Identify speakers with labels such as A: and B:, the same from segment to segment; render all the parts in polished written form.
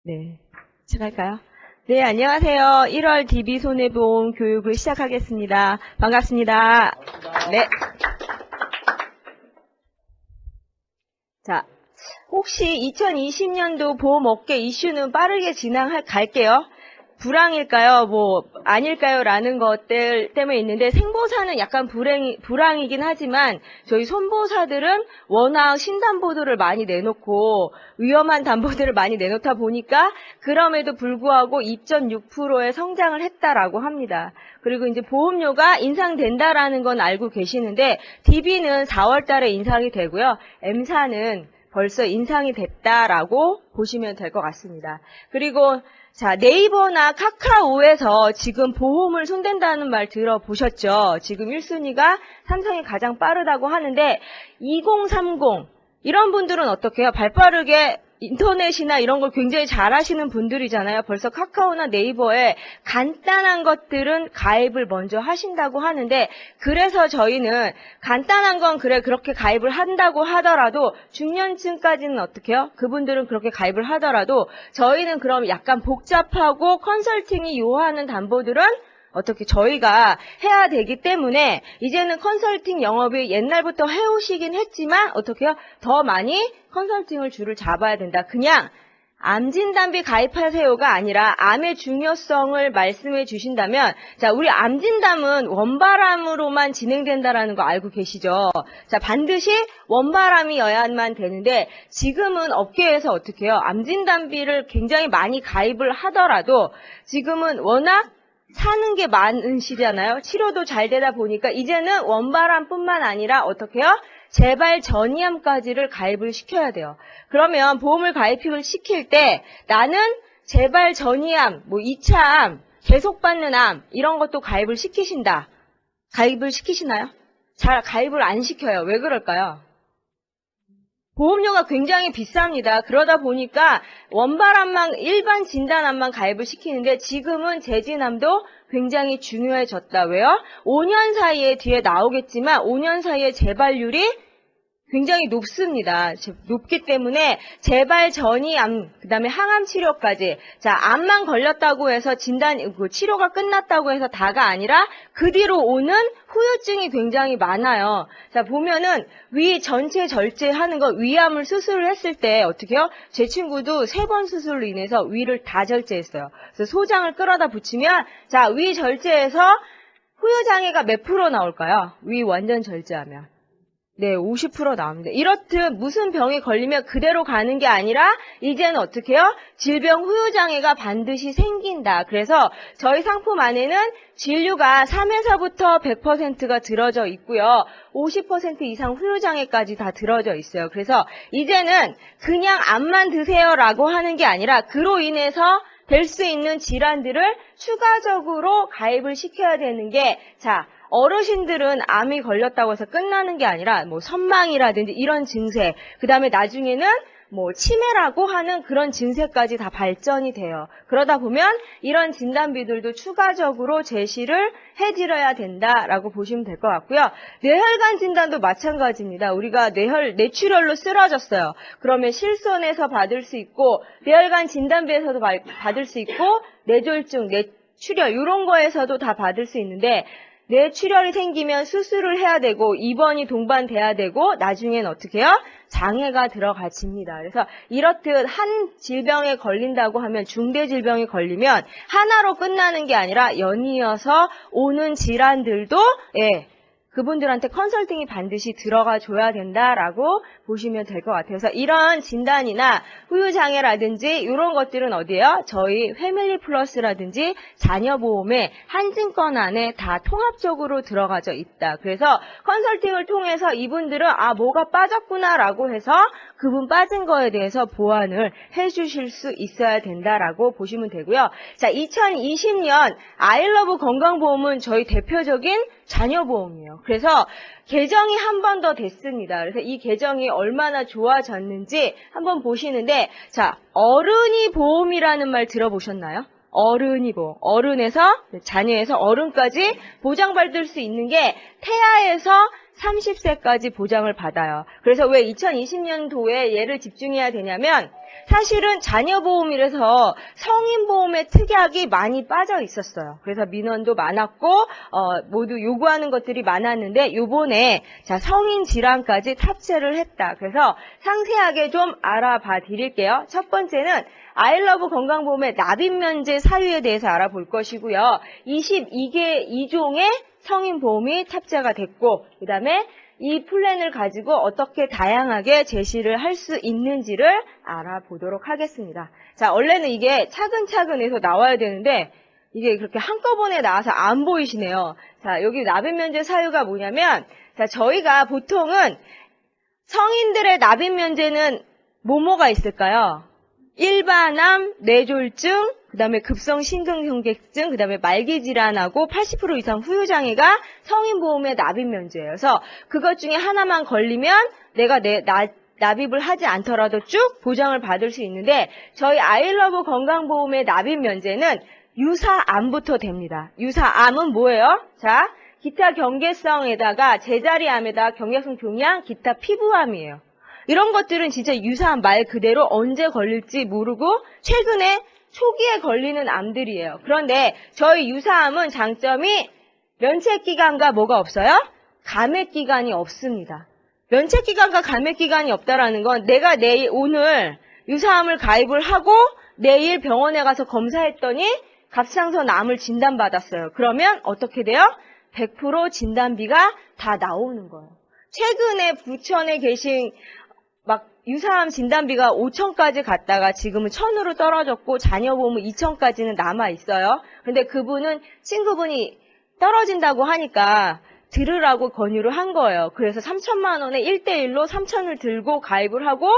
A: 네, 시작할까요? 네, 안녕하세요. 1월 DB손해보험 교육을 시작하겠습니다. 반갑습니다. 네. 자, 혹시 2020년도 보험업계 이슈는 빠르게 갈게요. 불황일까요? 아닐까요? 라는 것들 때문에 있는데, 생보사는 약간 불황이긴 하지만, 저희 손보사들은 워낙 신담보들을 많이 내놓고, 위험한 담보들을 많이 내놓다 보니까, 그럼에도 불구하고 2.6%의 성장을 했다라고 합니다. 그리고 이제 보험료가 인상된다라는 건 알고 계시는데, DB는 4월 달에 인상이 되고요. M사는 벌써 인상이 됐다라고 보시면 될 것 같습니다. 그리고 자, 네이버나 카카오에서 지금 보험을 손댄다는 말 들어보셨죠? 지금 1순위가 삼성이 가장 빠르다고 하는데 2030 이런 분들은 어떻게 해요? 발빠르게 인터넷이나 이런 걸 굉장히 잘 하시는 분들이잖아요. 벌써 카카오나 네이버에 간단한 것들은 가입을 먼저 하신다고 하는데, 그래서 저희는 간단한 건 그렇게 가입을 한다고 하더라도 중년층까지는 어떻게 해요? 그분들은 그렇게 가입을 하더라도 저희는 그럼 약간 복잡하고 컨설팅이 요하는 담보들은 어떻게 저희가 해야 되기 때문에 이제는 컨설팅 영업이 옛날부터 해오시긴 했지만 어떻게요? 더 많이 컨설팅을 줄을 잡아야 된다. 그냥 암진단비 가입하세요가 아니라 암의 중요성을 말씀해 주신다면, 자, 우리 암진단은 원바람으로만 진행된다라는 거 알고 계시죠? 자, 반드시 원바람이어야만 되는데 지금은 업계에서 어떻게 해요? 암진단비를 굉장히 많이 가입을 하더라도 지금은 워낙 사는 게 많으시잖아요. 치료도 잘 되다 보니까 이제는 원바람뿐만 아니라 어떻게 해요? 재발 전이암까지를 가입을 시켜야 돼요. 그러면 보험을 가입을 시킬 때 나는 재발 전이암, 2차 암, 계속 받는 암 이런 것도 가입을 시키신다. 가입을 시키시나요? 잘 가입을 안 시켜요. 왜 그럴까요? 보험료가 굉장히 비쌉니다. 그러다 보니까 원발암만 일반 진단암만 가입을 시키는데 지금은 재진암도 굉장히 중요해졌다. 왜요? 5년 사이에 뒤에 나오겠지만 5년 사이에 재발률이 굉장히 높습니다. 높기 때문에 재발 전이 암, 그 다음에 항암 치료까지. 자, 암만 걸렸다고 해서 치료가 끝났다고 해서 다가 아니라 그 뒤로 오는 후유증이 굉장히 많아요. 자, 보면은 위 전체 절제하는 거, 위암을 수술을 했을 때 어떻게 해요? 제 친구도 3번 수술로 인해서 위를 다 절제했어요. 그래서 소장을 끌어다 붙이면, 자, 위 절제해서 후유장애가 몇 프로 나올까요? 위 완전 절제하면. 네, 50% 나옵니다. 이렇듯 무슨 병에 걸리면 그대로 가는 게 아니라 이제는 어떻게 해요? 질병 후유장애가 반드시 생긴다. 그래서 저희 상품 안에는 진료가 3회사부터 100%가 들어져 있고요. 50% 이상 후유장애까지 다 들어져 있어요. 그래서 이제는 그냥 암만 드세요라고 하는 게 아니라 그로 인해서 될 수 있는 질환들을 추가적으로 가입을 시켜야 되는 게, 자, 어르신들은 암이 걸렸다고 해서 끝나는 게 아니라 선망이라든지 이런 증세, 그 다음에 나중에는 치매라고 하는 그런 증세까지 다 발전이 돼요. 그러다 보면 이런 진단비들도 추가적으로 제시를 해드려야 된다라고 보시면 될 것 같고요. 뇌혈관 진단도 마찬가지입니다. 우리가 뇌출혈로 쓰러졌어요. 그러면 실손에서 받을 수 있고 뇌혈관 진단비에서도 받을 수 있고 뇌졸중, 뇌출혈 이런 거에서도 다 받을 수 있는데 뇌출혈이 생기면 수술을 해야 되고 입원이 동반돼야 되고 나중엔 어떻게 해요? 장애가 들어가집니다. 그래서 이렇듯 한 질병에 걸린다고 하면 중대 질병에 걸리면 하나로 끝나는 게 아니라 연이어서 오는 질환들도 그분들한테 컨설팅이 반드시 들어가 줘야 된다라고 보시면 될 것 같아요. 그래서 이런 진단이나 후유장애라든지 이런 것들은 어디에요? 저희 패밀리 플러스라든지 자녀보험의 한증권 안에 다 통합적으로 들어가져 있다. 그래서 컨설팅을 통해서 이분들은 뭐가 빠졌구나라고 해서 그분 빠진 거에 대해서 보완을 해주실 수 있어야 된다라고 보시면 되고요. 자, 2020년 아이러브 건강보험은 저희 대표적인 자녀보험이에요. 그래서 개정이 한 번 더 됐습니다. 그래서 이 개정이 얼마나 좋아졌는지 한번 보시는데, 자, 어른이 보험이라는 말 들어보셨나요? 어른이 보험. 어른에서, 자녀에서 어른까지 보장받을 수 있는 게 태아에서 30세까지 보장을 받아요. 그래서 왜 2020년도에 얘를 집중해야 되냐면 사실은 자녀보험이라서 성인보험의 특약이 많이 빠져 있었어요. 그래서 민원도 많았고 모두 요구하는 것들이 많았는데 요번에 자 성인 질환까지 탑재를 했다. 그래서 상세하게 좀 알아봐 드릴게요. 첫 번째는 아이러브 건강보험의 납입면제 사유에 대해서 알아볼 것이고요. 22종의 성인보험이 탑재가 됐고 그 다음에 이 플랜을 가지고 어떻게 다양하게 제시를 할 수 있는지를 알아보도록 하겠습니다. 자, 원래는 이게 차근차근 해서 나와야 되는데 이게 그렇게 한꺼번에 나와서 안 보이시네요. 자, 여기 납입면제 사유가 뭐냐면 자, 저희가 보통은 성인들의 납입면제는 뭐가 있을까요? 일반암, 뇌졸중, 그 다음에 급성심근경색증, 그 다음에 말기질환하고 80% 이상 후유장애가 성인보험의 납입면제예요. 그래서 그것 중에 하나만 걸리면 내가 납입을 하지 않더라도 쭉 보장을 받을 수 있는데 저희 아이러브 건강보험의 납입면제는 유사암부터 됩니다. 유사암은 뭐예요? 자, 기타 경계성에다가 제자리암에다가 경계성 종양, 기타 피부암이에요. 이런 것들은 진짜 유사암 말 그대로 언제 걸릴지 모르고 최근에 초기에 걸리는 암들이에요. 그런데 저희 유사암은 장점이 면책기간과 뭐가 없어요? 감액기간이 없습니다. 면책기간과 감액기간이 없다라는 건 내가 오늘 유사암을 가입을 하고 내일 병원에 가서 검사했더니 갑상선 암을 진단받았어요. 그러면 어떻게 돼요? 100% 진단비가 다 나오는 거예요. 최근에 부천에 계신 막 유사암 진단비가 5천까지 갔다가 지금은 1,000으로 떨어졌고 자녀보험은 2천까지는 남아있어요. 근데 그분은 친구분이 떨어진다고 하니까 들으라고 권유를 한 거예요. 그래서 3천만 원에 1대1로 3천을 들고 가입을 하고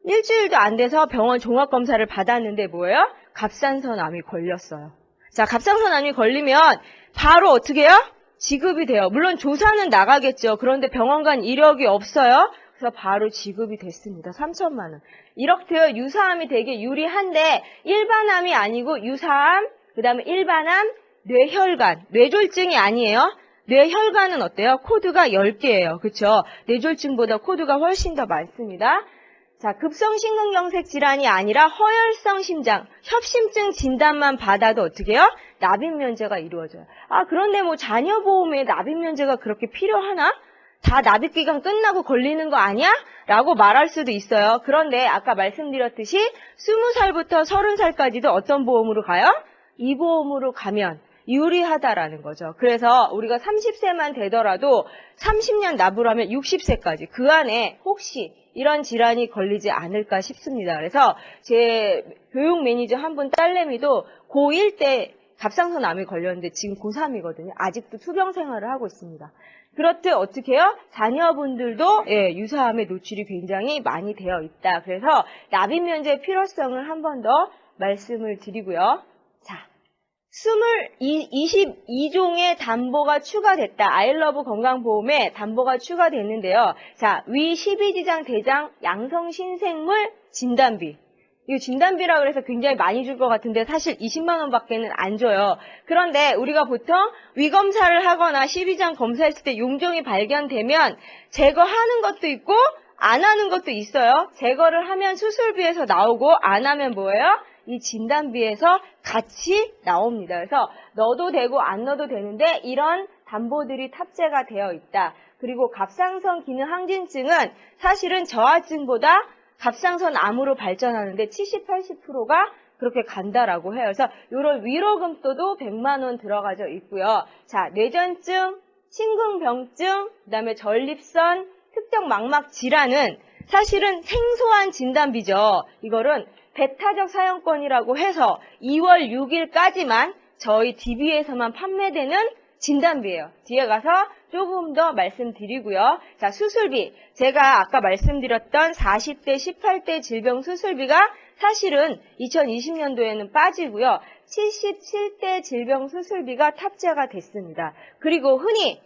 A: 일주일도 안 돼서 병원 종합검사를 받았는데 뭐예요? 갑상선암이 걸렸어요. 자, 갑상선암이 걸리면 바로 어떻게 해요? 지급이 돼요. 물론 조사는 나가겠죠. 그런데 병원 간 이력이 없어요. 그래서 바로 지급이 됐습니다. 3천만 원. 이렇게 유사암이 되게 유리한데 일반암이 아니고 유사암, 그 다음에 일반암, 뇌혈관, 뇌졸중이 아니에요. 뇌혈관은 어때요? 코드가 10개예요. 그렇죠? 뇌졸중보다 코드가 훨씬 더 많습니다. 자, 급성심근경색 질환이 아니라 허혈성 심장, 협심증 진단만 받아도 어떻게 해요? 납입면제가 이루어져요. 아, 그런데 뭐 자녀보험에 납입면제가 그렇게 필요하나? 다 납입기간 끝나고 걸리는 거 아니야? 라고 말할 수도 있어요. 그런데 아까 말씀드렸듯이 20살부터 30살까지도 어떤 보험으로 가요? 이 보험으로 가면 유리하다라는 거죠. 그래서 우리가 30세만 되더라도 30년 납을 하면 60세까지 그 안에 혹시 이런 질환이 걸리지 않을까 싶습니다. 그래서 제 교육 매니저 한 분 딸내미도 고1 때 갑상선암이 걸렸는데 지금 고3이거든요. 아직도 투병 생활을 하고 있습니다. 그렇듯 어떻게 해요? 자녀분들도 유사암의 노출이 굉장히 많이 되어 있다. 그래서 납입면제의 필요성을 한 번 더 말씀을 드리고요. 자, 22종의 담보가 추가됐다. 아이러브 건강보험에 담보가 추가됐는데요. 자, 위 12지장 대장 양성신생물 진단비. 이 진단비라 그래서 굉장히 많이 줄 것 같은데 사실 20만 원밖에는 안 줘요. 그런데 우리가 보통 위검사를 하거나 12장 검사했을 때 용종이 발견되면 제거하는 것도 있고 안 하는 것도 있어요. 제거를 하면 수술비에서 나오고 안 하면 뭐예요? 이 진단비에서 같이 나옵니다. 그래서 넣어도 되고 안 넣어도 되는데 이런 담보들이 탑재가 되어 있다. 그리고 갑상선 기능 항진증은 사실은 저하증보다 갑상선 암으로 발전하는데 70, 80%가 그렇게 간다라고 해요. 그래서 이런 위로금도도 100만 원 들어가져 있고요. 자, 뇌전증, 심근병증, 그다음에 전립선, 특정 망막 질환은 사실은 생소한 진단비죠. 이거는 배타적 사용권이라고 해서 2월 6일까지만 저희 DB에서만 판매되는 진단비예요. 뒤에 가서 조금 더 말씀드리고요. 자, 수술비. 제가 아까 말씀드렸던 40대, 18대 질병 수술비가 사실은 2020년도에는 빠지고요. 77대 질병 수술비가 탑재가 됐습니다. 그리고 흔히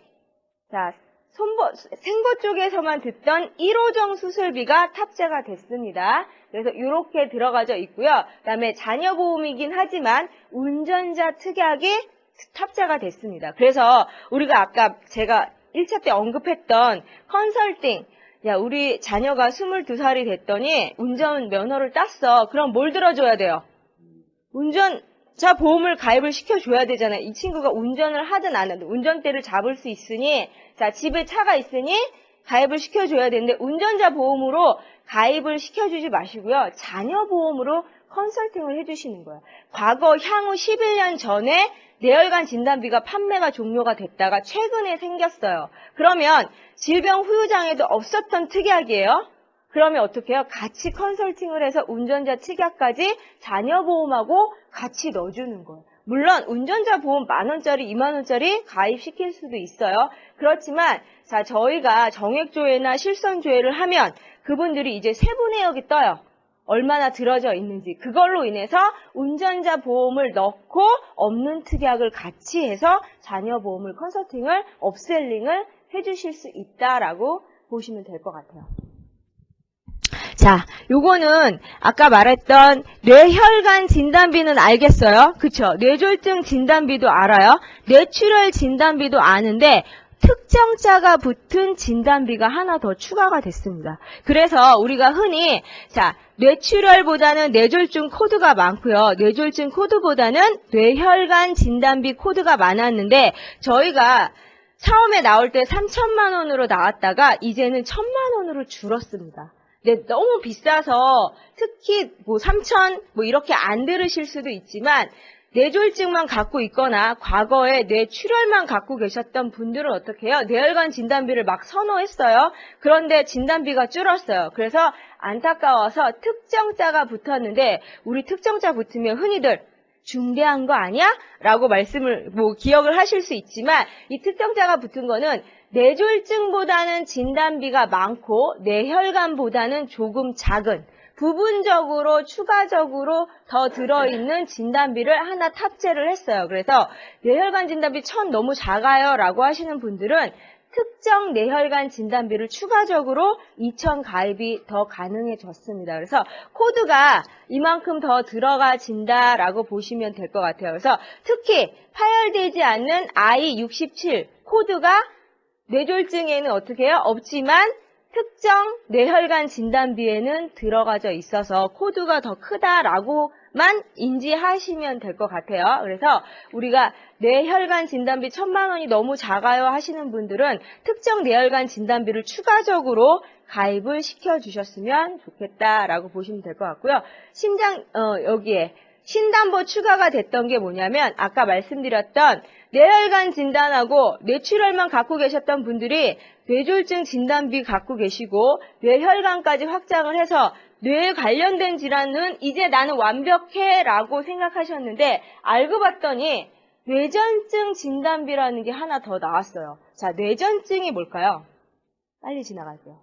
A: 자, 생보 쪽에서만 듣던 1호정 수술비가 탑재가 됐습니다. 그래서 이렇게 들어가져 있고요. 그다음에 자녀보험이긴 하지만 운전자 특약이 탑재가 됐습니다. 그래서 우리가 아까 제가 1차 때 언급했던 컨설팅, 야, 우리 자녀가 22살이 됐더니 운전 면허를 땄어. 그럼 뭘 들어줘야 돼요? 운전자 보험을 가입을 시켜줘야 되잖아요. 이 친구가 운전을 하든 안 하든 운전대를 잡을 수 있으니, 자, 집에 차가 있으니 가입을 시켜줘야 되는데 운전자 보험으로 가입을 시켜주지 마시고요. 자녀 보험으로 컨설팅을 해주시는 거예요. 과거 향후 11년 전에 뇌혈관 진단비가 판매가 종료가 됐다가 최근에 생겼어요. 그러면 질병 후유장애도 없었던 특약이에요. 그러면 어떻게 해요? 같이 컨설팅을 해서 운전자 특약까지 자녀 보험하고 같이 넣어주는 거예요. 물론 운전자 보험 10,000원짜리, 20,000원짜리 가입시킬 수도 있어요. 그렇지만 자, 저희가 정액조회나 실손조회를 하면 그분들이 이제 세부 내역이 떠요. 얼마나 들어져 있는지. 그걸로 인해서 운전자 보험을 넣고 없는 특약을 같이 해서 자녀 보험을 컨설팅을 업셀링을 해주실 수 있다라고 보시면 될 것 같아요. 자, 요거는 아까 말했던 뇌혈관 진단비는 알겠어요? 그쵸? 뇌졸중 진단비도 알아요? 뇌출혈 진단비도 아는데 특정자가 붙은 진단비가 하나 더 추가가 됐습니다. 그래서 우리가 흔히 자, 뇌출혈보다는 뇌졸중 코드가 많고요. 뇌졸중 코드보다는 뇌혈관 진단비 코드가 많았는데 저희가 처음에 나올 때 3,000만 원으로 나왔다가 이제는 1,000만 원으로 줄었습니다. 근데 너무 비싸서 특히 뭐 3,000 뭐 이렇게 안 들으실 수도 있지만 뇌졸중만 갖고 있거나 과거에 뇌출혈만 갖고 계셨던 분들은 어떻게 해요? 뇌혈관 진단비를 막 선호했어요. 그런데 진단비가 줄었어요. 그래서 안타까워서 특정자가 붙었는데 우리 특정자 붙으면 흔히들 중대한 거 아니야? 라고 말씀을 기억을 하실 수 있지만 이 특정자가 붙은 거는 뇌졸중보다는 진단비가 많고 뇌혈관보다는 조금 작은 부분적으로 추가적으로 더 들어있는 진단비를 하나 탑재를 했어요. 그래서 뇌혈관 진단비 1,000 너무 작아요 라고 하시는 분들은 특정 뇌혈관 진단비를 추가적으로 2,000 가입이 더 가능해졌습니다. 그래서 코드가 이만큼 더 들어가진다라고 보시면 될 것 같아요. 그래서 특히 파열되지 않는 I67 코드가 뇌졸중에는 어떻게 해요? 없지만 특정 뇌혈관 진단비에는 들어가져 있어서 코드가 더 크다라고만 인지하시면 될 것 같아요. 그래서 우리가 뇌혈관 진단비 1,000만 원이 너무 작아요 하시는 분들은 특정 뇌혈관 진단비를 추가적으로 가입을 시켜주셨으면 좋겠다라고 보시면 될 것 같고요. 여기에 신담보 추가가 됐던 게 뭐냐면 아까 말씀드렸던 뇌혈관 진단하고 뇌출혈만 갖고 계셨던 분들이 뇌졸중 진단비 갖고 계시고 뇌혈관까지 확장을 해서 뇌에 관련된 질환은 이제 나는 완벽해 라고 생각하셨는데 알고 봤더니 뇌전증 진단비라는 게 하나 더 나왔어요. 자, 뇌전증이 뭘까요? 빨리 지나갈게요.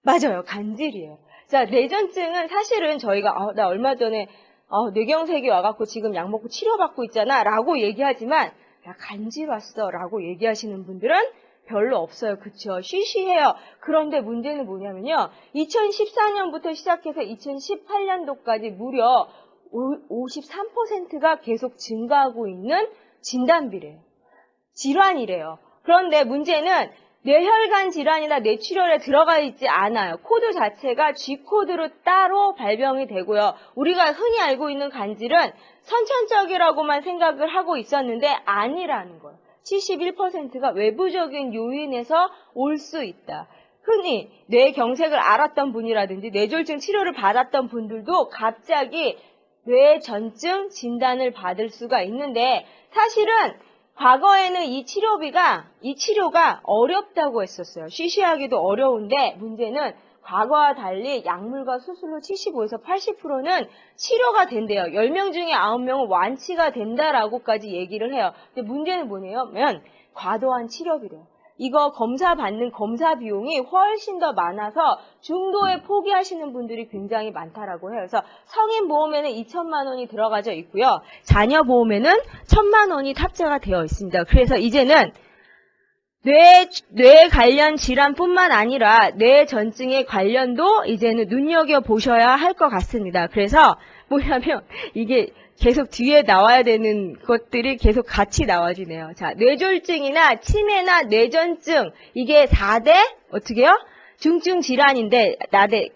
A: 맞아요. 간질이에요. 자, 뇌전증은 사실은 저희가 나 얼마 전에 뇌경색이 와갖고 지금 약 먹고 치료받고 있잖아 라고 얘기하지만 야, 간질 왔어 라고 얘기하시는 분들은 별로 없어요. 그쵸? 쉬쉬해요. 그런데 문제는 뭐냐면요. 2014년부터 시작해서 2018년도까지 무려 53%가 계속 증가하고 있는 진단비래요. 질환이래요. 그런데 문제는 뇌혈관 질환이나 뇌출혈에 들어가 있지 않아요. 코드 자체가 G코드로 따로 발병이 되고요. 우리가 흔히 알고 있는 간질은 선천적이라고만 생각을 하고 있었는데 아니라는 거예요. 71%가 외부적인 요인에서 올 수 있다. 흔히 뇌경색을 앓았던 분이라든지 뇌졸중 치료를 받았던 분들도 갑자기 뇌전증 진단을 받을 수가 있는데 사실은 과거에는 이 치료가 어렵다고 했었어요. 쉬쉬하기도 어려운데 문제는 과거와 달리 약물과 수술로 75에서 80%는 치료가 된대요. 10명 중에 9명은 완치가 된다라고까지 얘기를 해요. 근데 문제는 뭐냐면 과도한 치료비래요. 이거 받는 검사 비용이 훨씬 더 많아서 중도에 포기하시는 분들이 굉장히 많다라고 해요. 그래서 성인 보험에는 2,000만 원이 들어가져 있고요. 자녀 보험에는 1,000만 원이 탑재가 되어 있습니다. 그래서 이제는 뇌 관련 질환뿐만 아니라 뇌 전증의 관련도 이제는 눈여겨보셔야 할 것 같습니다. 그래서 뭐냐면 이게 계속 뒤에 나와야 되는 것들이 계속 같이 나와지네요. 자, 뇌졸중이나 치매나 뇌전증 이게 4대 어떻게 해요? 중증 질환인데,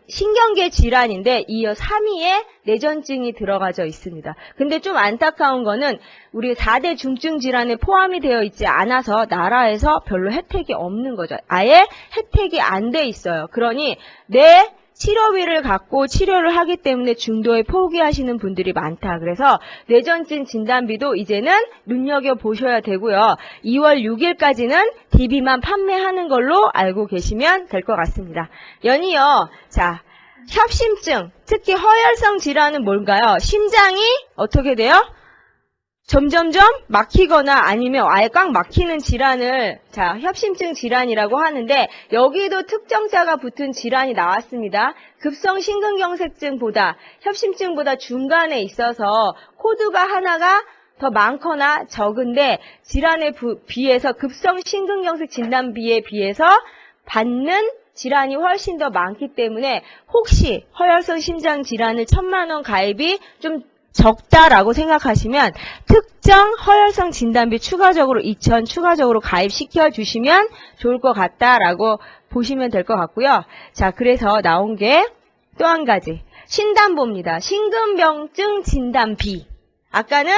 A: 신경계 질환인데, 이어 3위에 뇌전증이 들어가져 있습니다. 근데 좀 안타까운 거는 우리 4대 중증 질환에 포함이 되어 있지 않아서 나라에서 별로 혜택이 없는 거죠. 아예 혜택이 안 돼 있어요. 그러니 뇌 치료비를 갖고 치료를 하기 때문에 중도에 포기하시는 분들이 많다. 그래서 뇌전증 진단비도 이제는 눈여겨보셔야 되고요. 2월 6일까지는 DB만 판매하는 걸로 알고 계시면 될 것 같습니다. 연이어 자, 협심증, 특히 허혈성 질환은 뭘까요? 심장이 어떻게 돼요? 점점점 막히거나 아니면 아예 꽉 막히는 질환을 협심증 질환이라고 하는데 여기도 특정자가 붙은 질환이 나왔습니다. 급성 심근경색증보다 협심증보다 중간에 있어서 코드가 하나가 더 많거나 적은데 질환에 비해서 급성 심근경색 진단비에 비해서 받는 질환이 훨씬 더 많기 때문에 혹시 허혈성 심장 질환을 1,000만 원 가입이 좀 적다라고 생각하시면 특정 허혈성 진단비 추가적으로 2,000 추가적으로 가입시켜 주시면 좋을 것 같다라고 보시면 될 것 같고요. 자, 그래서 나온 게 또 한 가지 신단보입니다. 심근병증 진단비. 아까는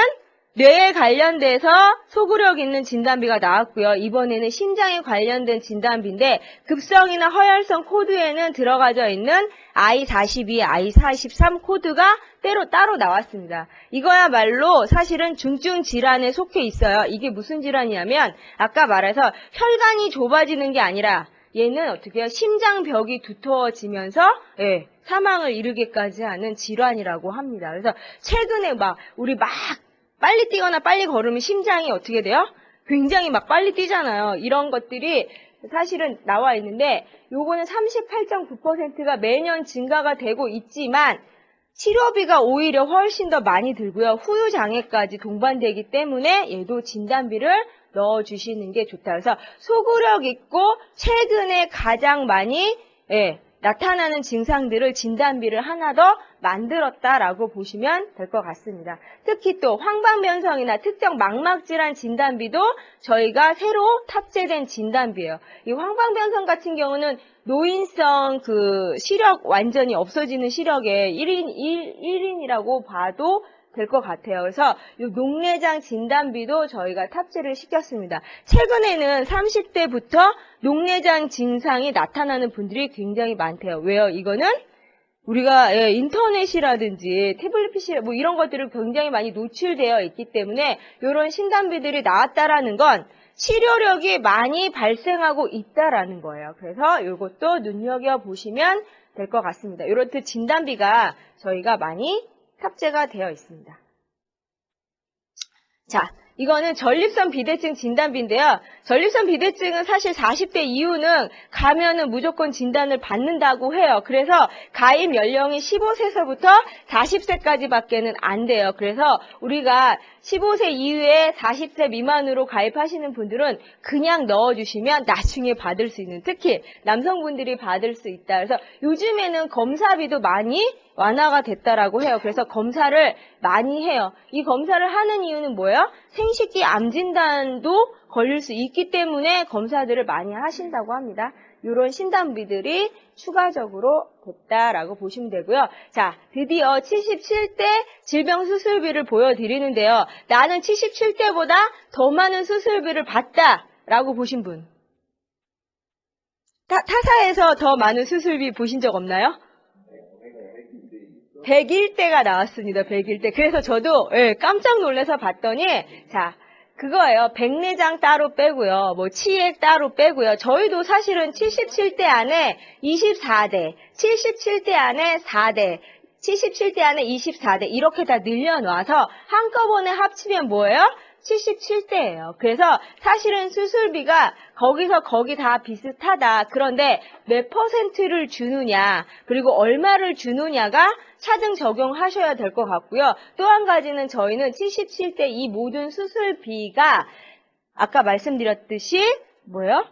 A: 뇌에 관련돼서 소구력 있는 진단비가 나왔고요. 이번에는 심장에 관련된 진단비인데 급성이나 허혈성 코드에는 들어가져 있는 I42, I43 코드가 따로 나왔습니다. 이거야말로 사실은 중증 질환에 속해 있어요. 이게 무슨 질환이냐면 아까 말해서 혈관이 좁아지는 게 아니라 얘는 어떻게 해요? 심장벽이 두터워지면서 사망을 이르게까지 하는 질환이라고 합니다. 그래서 최근에 우리 빨리 뛰거나 빨리 걸으면 심장이 어떻게 돼요? 굉장히 빨리 뛰잖아요. 이런 것들이 사실은 나와 있는데 요거는 38.9%가 매년 증가가 되고 있지만 치료비가 오히려 훨씬 더 많이 들고요. 후유장애까지 동반되기 때문에 얘도 진단비를 넣어주시는 게 좋다. 그래서 소구력 있고 최근에 가장 많이 나타나는 증상들을 진단비를 하나 더 만들었다라고 보시면 될 것 같습니다. 특히 또 황반변성이나 특정 망막질환 진단비도 저희가 새로 탑재된 진단비예요. 이 황반변성 같은 경우는 노인성 시력 완전히 없어지는 시력의 1인이라고 봐도 될 것 같아요. 그래서 이 녹내장 진단비도 저희가 탑재를 시켰습니다. 최근에는 30대부터 녹내장 증상이 나타나는 분들이 굉장히 많대요. 왜요? 이거는 우리가 인터넷이라든지 태블릿 PC 이런 것들을 굉장히 많이 노출되어 있기 때문에 이런 진단비들이 나왔다라는 건 치료력이 많이 발생하고 있다라는 거예요. 그래서 이것도 눈여겨보시면 될 것 같습니다. 이렇듯 진단비가 저희가 많이 탑재가 되어 있습니다. 자, 이거는 전립선 비대증 진단비인데요. 전립선 비대증은 사실 40대 이후는 가면은 무조건 진단을 받는다고 해요. 그래서 가입 연령이 15세서부터 40세까지밖에는 안 돼요. 그래서 우리가 15세 이후에 40세 미만으로 가입하시는 분들은 그냥 넣어주시면 나중에 받을 수 있는, 특히 남성분들이 받을 수 있다. 그래서 요즘에는 검사비도 많이 완화가 됐다라고 해요. 그래서 검사를 많이 해요. 이 검사를 하는 이유는 뭐예요? 생식기 암 진단도 걸릴 수 있기 때문에 검사들을 많이 하신다고 합니다. 이런 진단비들이 추가적으로 됐다라고 보시면 되고요. 자, 드디어 77대 질병 수술비를 보여드리는데요. 나는 77대보다 더 많은 수술비를 받다라고 보신 분. 타사에서 더 많은 수술비 보신 적 없나요? 101대가 나왔습니다. 101대. 그래서 저도 깜짝 놀라서 봤더니 자, 그거예요. 백내장 따로 빼고요. 치액 따로 빼고요. 저희도 사실은 77대 안에 24대, 77대 안에 4대, 77대 안에 24대 이렇게 다 늘려놔서 한꺼번에 합치면 뭐예요? 77대예요. 그래서 사실은 수술비가 거기서 거기 다 비슷하다. 그런데 몇 퍼센트를 주느냐, 그리고 얼마를 주느냐가 차등 적용하셔야 될 것 같고요. 또 한 가지는 저희는 77대 이 모든 수술비가 아까 말씀드렸듯이 뭐예요?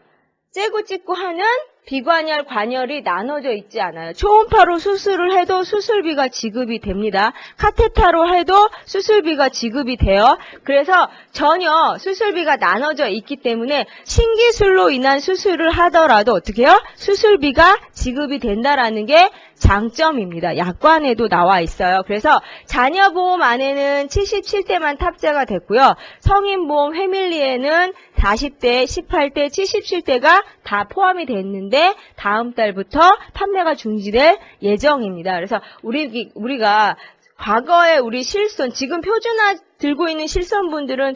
A: 째고 찢고 하는 비관혈, 관혈이 나눠져 있지 않아요. 초음파로 수술을 해도 수술비가 지급이 됩니다. 카테타로 해도 수술비가 지급이 돼요. 그래서 전혀 수술비가 나눠져 있기 때문에 신기술로 인한 수술을 하더라도 어떻게 해요? 수술비가 지급이 된다라는 게 장점입니다. 약관에도 나와 있어요. 그래서 자녀보험 안에는 77대만 탑재가 됐고요. 성인보험 패밀리에는 40대, 18대, 77대가 다 포함이 됐는데 다음 달부터 판매가 중지될 예정입니다. 그래서 우리가 과거에 우리 실손, 지금 표준화 들고 있는 실손분들은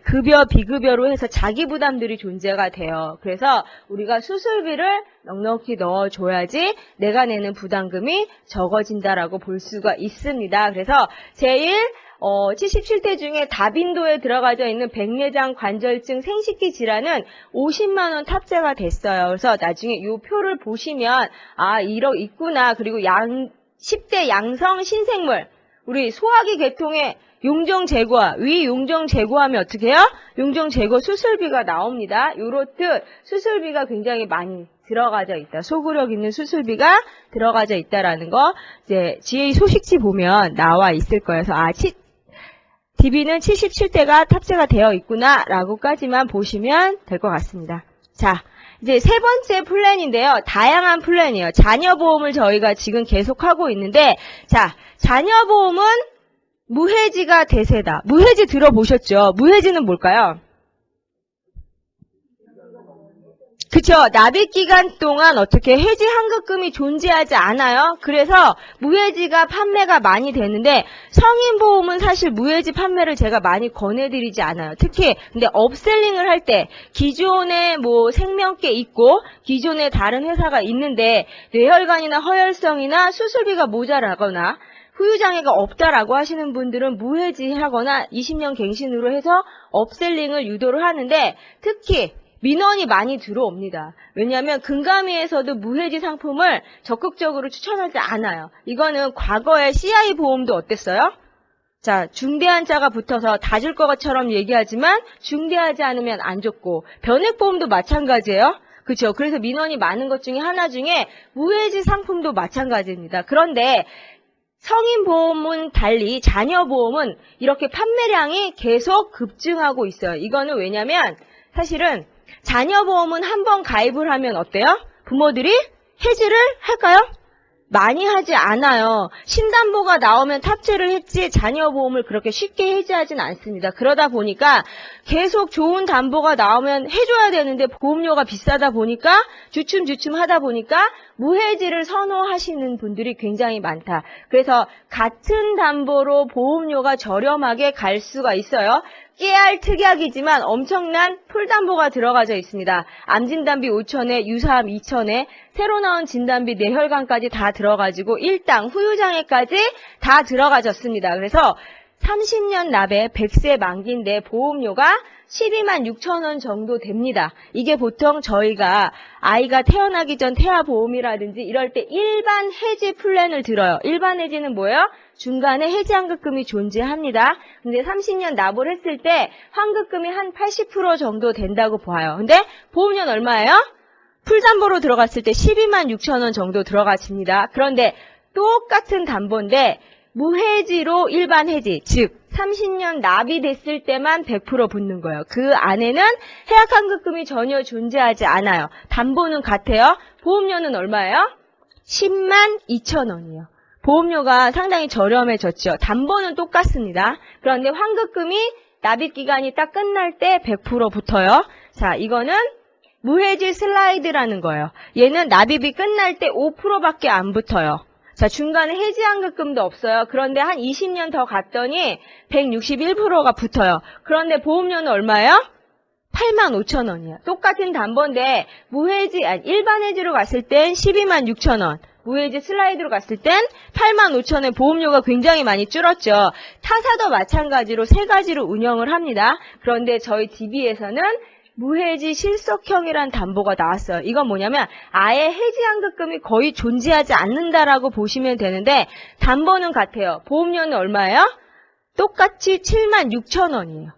A: 급여, 비급여로 해서 자기 부담들이 존재가 돼요. 그래서 우리가 수술비를 넉넉히 넣어줘야지 내가 내는 부담금이 적어진다라고 볼 수가 있습니다. 그래서 제일 77대 중에 다빈도에 들어가져 있는 백내장 관절증 생식기 질환은 50만 원 탑재가 됐어요. 그래서 나중에 이 표를 보시면 있구나. 그리고 10대 양성 신생물, 우리 소화기 계통의 용종 제거와 위 용종 제거하면 어떻게 해요? 용종 제거 수술비가 나옵니다. 요렇듯 수술비가 굉장히 많이 들어가져 있다. 소구력 있는 수술비가 들어가져 있다라는 거 이제 GA 소식지 보면 나와 있을 거예요. 그래서 DB는 77대가 탑재가 되어 있구나라고까지만 보시면 될 것 같습니다. 자, 이제 세 번째 플랜인데요. 다양한 플랜이에요. 자녀보험을 저희가 지금 계속하고 있는데, 자, 자녀보험은 무해지가 대세다. 무해지 들어보셨죠? 무해지는 뭘까요? 그쵸. 납입기간 동안 어떻게 해지 환급금이 존재하지 않아요. 그래서 무해지가 판매가 많이 되는데 성인보험은 사실 무해지 판매를 제가 많이 권해드리지 않아요. 특히 근데 업셀링을 할 때 기존에 뭐 생명계 있고 기존에 다른 회사가 있는데 뇌혈관이나 허혈성이나 수술비가 모자라거나 후유장애가 없다라고 하시는 분들은 무해지하거나 20년 갱신으로 해서 업셀링을 유도를 하는데 특히 민원이 많이 들어옵니다. 왜냐하면 금감위에서도 무해지 상품을 적극적으로 추천하지 않아요. 이거는 과거에 CI 보험도 어땠어요? 자, 중대한 자가 붙어서 다 줄 것처럼 얘기하지만 중대하지 않으면 안 줬고 변액보험도 마찬가지예요. 그렇죠? 그래서 민원이 많은 것 중에 하나 중에 무해지 상품도 마찬가지입니다. 그런데 성인보험은 달리 자녀보험은 이렇게 판매량이 계속 급증하고 있어요. 이거는 왜냐면 사실은 자녀보험은 한번 가입을 하면 어때요? 부모들이 해지를 할까요? 많이 하지 않아요. 신담보가 나오면 탑재를 했지 자녀보험을 그렇게 쉽게 해지하진 않습니다. 그러다 보니까 계속 좋은 담보가 나오면 해줘야 되는데 보험료가 비싸다 보니까 주춤주춤 하다 보니까 무해지를 선호하시는 분들이 굉장히 많다. 그래서 같은 담보로 보험료가 저렴하게 갈 수가 있어요. 깨알 특약이지만 엄청난 풀담보가 들어가져 있습니다. 암진단비 5,000에 유사암 2,000에 새로 나온 진단비 뇌혈관까지 다 들어가지고 일당 후유장애까지 다 들어가졌습니다. 그래서 30년 납에 100세 만기인데 보험료가 12만 6천 원 정도 됩니다. 이게 보통 저희가 아이가 태어나기 전 태아보험이라든지 이럴 때 일반 해지 플랜을 들어요. 일반 해지는 뭐예요? 중간에 해지 환급금이 존재합니다. 근데 30년 납을 했을 때 환급금이 한 80% 정도 된다고 봐요. 근데 보험료는 얼마예요? 풀담보로 들어갔을 때 12만 6천 원 정도 들어가집니다. 그런데 똑같은 담보인데 무해지로 일반 해지, 즉 30년 납이 됐을 때만 100% 붙는 거예요. 그 안에는 해약 환급금이 전혀 존재하지 않아요. 담보는 같아요. 보험료는 얼마예요? 10만 2천 원이에요. 보험료가 상당히 저렴해졌죠. 담보는 똑같습니다. 그런데 환급금이 납입기간이 딱 끝날 때 100% 붙어요. 자, 이거는 무해지 슬라이드라는 거예요. 얘는 납입이 끝날 때 5%밖에 안 붙어요. 자, 중간에 해지환급금도 없어요. 그런데 한 20년 더 갔더니 161%가 붙어요. 그런데 보험료는 얼마예요? 8만 5천 원이에요. 똑같은 담보인데 일반 해지로 갔을 땐 12만 6천 원. 무해지 슬라이드로 갔을 땐 8만 5천 원 보험료가 굉장히 많이 줄었죠. 타사도 마찬가지로 세 가지로 운영을 합니다. 그런데 저희 DB에서는 무해지 실속형이란 담보가 나왔어요. 이건 뭐냐면 아예 해지환급금이 거의 존재하지 않는다라고 보시면 되는데 담보는 같아요. 보험료는 얼마예요? 똑같이 7만 6천 원이에요.